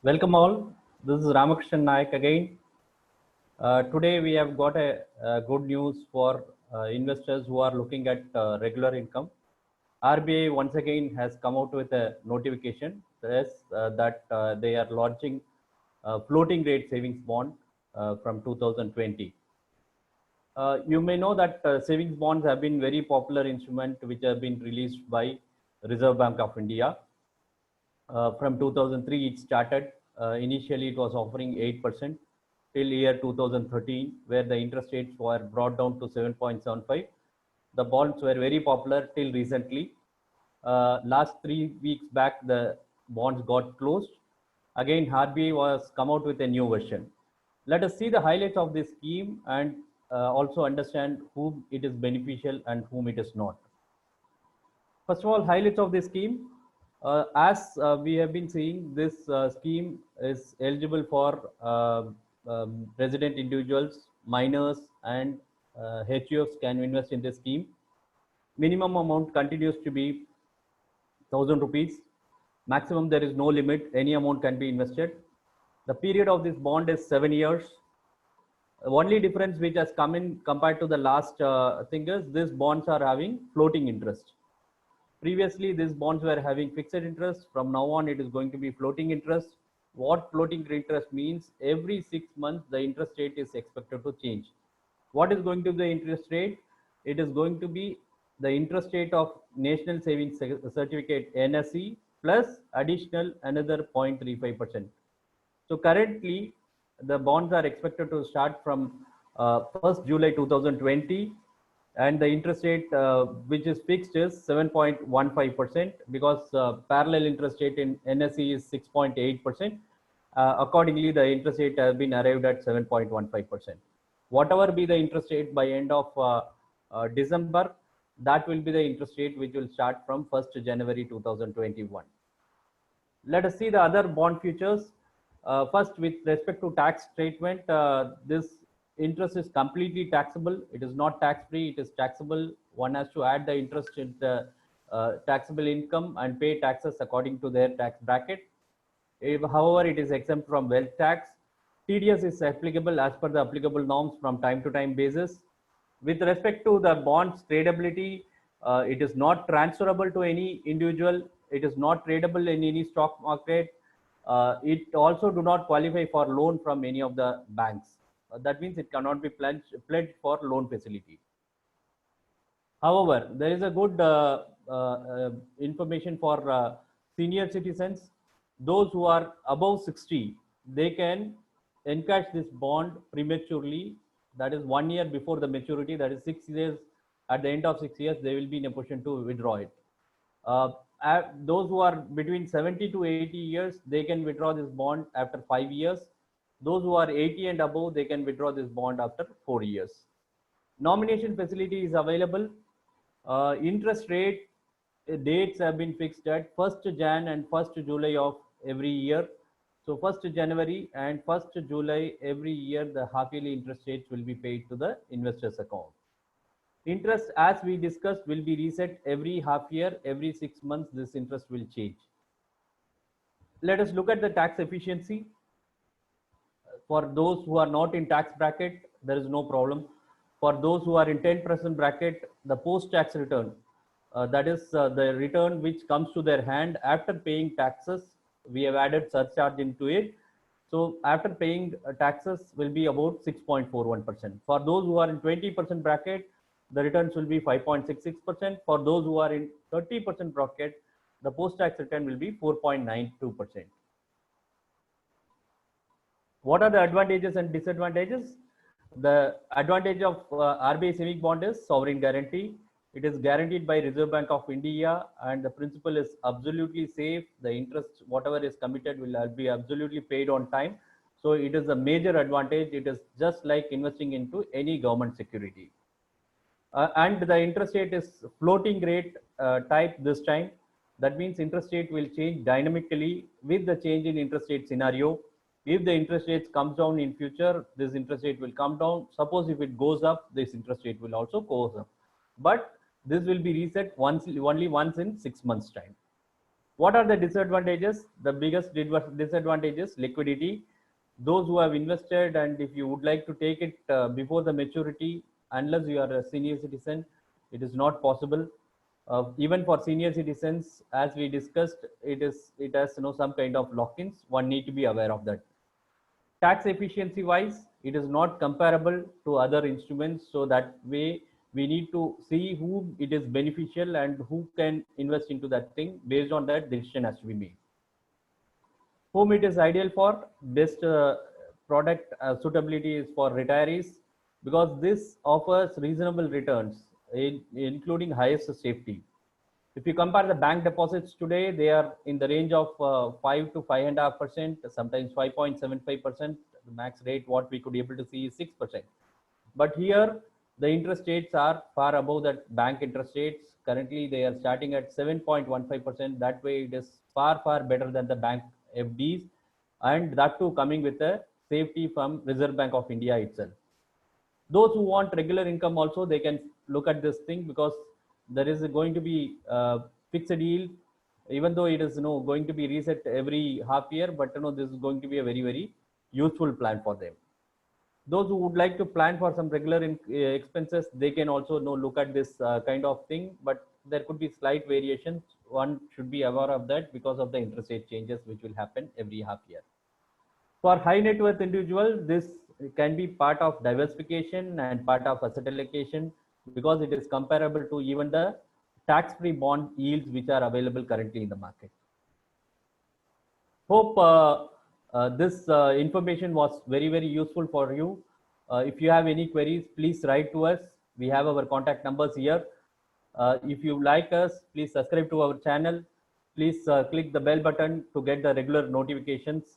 Welcome all. This is Ramakrishnan Nayak again. Today we have got a good news for investors who are looking at regular income. RBI once again has come out with a notification that they are launching floating rate savings bond from 2020. You may know that savings bonds have been very popular instrument which have been released by Reserve Bank of India. From 2003 it started. Initially it was offering 8% till year 2013 where the interest rates were brought down to 7.75. The bonds were very popular till recently. Last 3 weeks back the bonds got closed. Again RBI was come out with a new version. Let us see the highlights of this scheme and also understand whom it is beneficial and whom it is not. First of all, highlights of this scheme. As we have been seeing, this scheme is eligible for resident individuals, minors, and HUFs can invest in this scheme. Minimum amount continues to be 1,000 rupees. Maximum there is no limit. Any amount can be invested. The period of this bond is 7 years. Only difference which has come in compared to the last thing is these bonds are having floating interest. Previously, these bonds were having fixed interest. From now on, it is going to be floating interest. What floating interest means? Every 6 months, the interest rate is expected to change. What is going to be the interest rate? It is going to be the interest rate of National Savings Certificate NSE plus additional another 0.35%. So currently, the bonds are expected to start from 1st July 2020, and the interest rate which is fixed is 7.15% because parallel interest rate in NSE is 6.8%. Accordingly, the interest rate has been arrived at 7.15%. Whatever be the interest rate by end of December, that will be the interest rate which will start from 1st January 2021. Let us see the other bond futures. First, with respect to tax treatment, this interest is completely taxable. It is not tax-free. It is taxable. One has to add the interest in the taxable income and pay taxes according to their tax bracket. However, it is exempt from wealth tax. TDS is applicable as per the applicable norms from time to time basis. With respect to the bonds tradability, it is not transferable to any individual. It is not tradable in any stock market. It also do not qualify for loan from any of the banks. That means it cannot be pledged for loan facility. However, there is a good information for senior citizens. Those who are above 60, they can encash this bond prematurely. That is 1 year before the maturity. That is 6 years. At the end of 6 years, they will be in a position to withdraw it. Those who are between 70 to 80 years, they can withdraw this bond after 5 years. Those who are 80 and above, they can withdraw this bond after 4 years. Nomination facility is available. Interest rate dates have been fixed at 1st Jan and 1st July of every year. So 1st January and 1st July every year, the half yearly interest rates will be paid to the investor's account. Interest, as we discussed, will be reset every half year. Every 6 months, this interest will change. Let us look at the tax efficiency. For those who are not in tax bracket, there is no problem. For those who are in 10% bracket, the post-tax return, that is the return which comes to their hand after paying taxes, we have added surcharge into it. So after paying taxes will be about 6.41%. For those who are in 20% bracket, the returns will be 5.66%. For those who are in 30% bracket, the post-tax return will be 4.92%. What are the advantages and disadvantages? The advantage of RBI savings bond is sovereign guarantee. It is guaranteed by Reserve Bank of India, and the principal is absolutely safe. The interest, whatever is committed, will be absolutely paid on time. So it is a major advantage. It is just like investing into any government security. And the interest rate is floating rate type this time. That means interest rate will change dynamically with the change in interest rate scenario. If the interest rates comes down in future, this interest rate will come down. Suppose if it goes up, this interest rate will also go up. But this will be reset only once in 6 months time. What are the disadvantages? The biggest disadvantage is liquidity. Those who have invested, and if you would like to take it before the maturity, unless you are a senior citizen, it is not possible. Even for senior citizens, as we discussed, it has some kind of lock-ins. One need to be aware of that. Tax efficiency wise, it is not comparable to other instruments. So that way, we need to see who it is beneficial and who can invest into that thing. Based on that, decision has to be made. Whom it is ideal for, best product suitability is for retirees, because this offers reasonable returns, including highest safety. If you compare the bank deposits today, they are in the range of 5 to 5.5%, sometimes 5.75%. The max rate what we could be able to see is 6%. But here the interest rates are far above that bank interest rates. Currently they are starting at 7.15%. That way it is far better than the bank FDs, and that too coming with a safety from Reserve Bank of India itself. Those who want regular income also, they can look at this thing, because there is going to be fixed yield, even though it is going to be reset every half year, but this is going to be a very useful plan for them. Those who would like to plan for some regular expenses, they can also look at this kind of thing, but there could be slight variations. One should be aware of that because of the interest rate changes which will happen every half year. For high net worth individual, this can be part of diversification and part of asset allocation, because it is comparable to even the tax-free bond yields which are available currently in the market. Hope this information was very useful for you. If you have any queries, please write to us. We have our contact numbers here. If you like us, please subscribe to our channel. Please click the bell button to get the regular notifications.